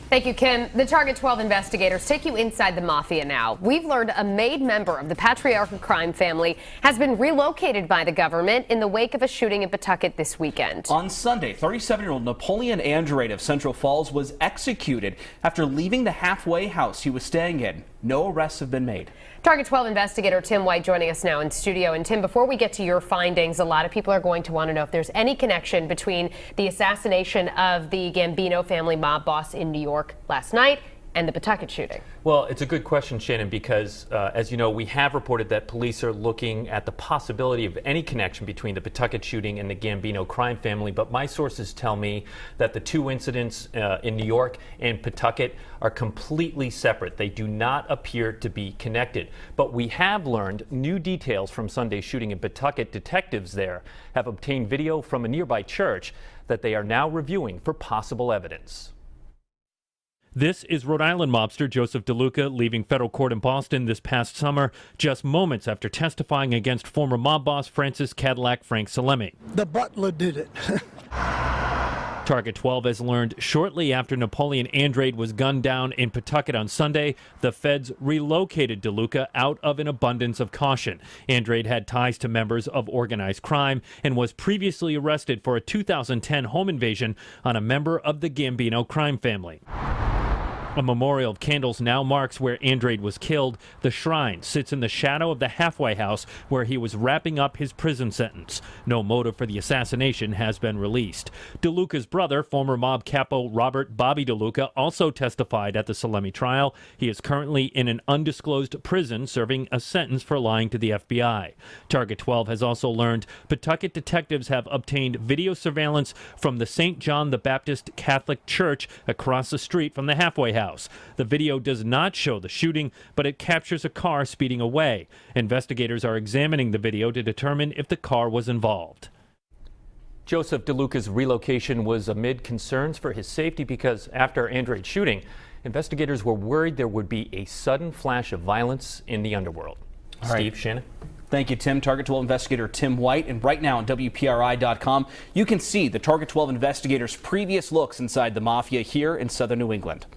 Thank you, Kim. The Target 12 investigators take you inside the Mafia now. We've learned a made member of the patriarchal crime family has been relocated by the government in the wake of a shooting in Pawtucket this weekend. On Sunday, 37-year-old Napoleon Andrade of Central Falls was executed after leaving the halfway house he was staying in. No arrests have been made. Target 12 investigator Tim White joining us now in studio. And Tim, before we get to your findings, a lot of people are going to want to know if there's any connection between the assassination of the Gambino family mob boss in New York last night and the Pawtucket shooting. Well, it's a good question, Shannon, because as you know, we have reported that police are looking at the possibility of any connection between the Pawtucket shooting and the Gambino crime family. But my sources tell me that the two incidents in New York and Pawtucket are completely separate. They do not appear to be connected. But we have learned new details from Sunday's shooting in Pawtucket. Detectives there have obtained video from a nearby church that they are now reviewing for possible evidence. This is Rhode Island mobster Joseph DeLuca leaving federal court in Boston this past summer, just moments after testifying against former mob boss Francis Cadillac Frank Salemi. The butler did it. Target 12 has learned shortly after Napoleon Andrade was gunned down in Pawtucket on Sunday, the feds relocated DeLuca out of an abundance of caution. Andrade had ties to members of organized crime and was previously arrested for a 2010 home invasion on a member of the Gambino crime family. A memorial of candles now marks where Andrade was killed. The shrine sits in the shadow of the halfway house where he was wrapping up his prison sentence. No motive for the assassination has been released. DeLuca's brother, former mob capo Robert Bobby DeLuca, also testified at the Salemi trial. He is currently in an undisclosed prison serving a sentence for lying to the FBI. Target 12 has also learned Pawtucket detectives have obtained video surveillance from the St. John the Baptist Catholic Church across the street from the halfway house. The video does not show the shooting, but it captures a car speeding away. Investigators are examining the video to determine if the car was involved. Joseph DeLuca's relocation was amid concerns for his safety because after Andrade's shooting, investigators were worried there would be a sudden flash of violence in the underworld. All right. Steve, Shannon. Thank you, Tim. Target 12 investigator Tim White. And right now on WPRI.com, you can see the Target 12 investigators' previous looks inside the Mafia here in southern New England.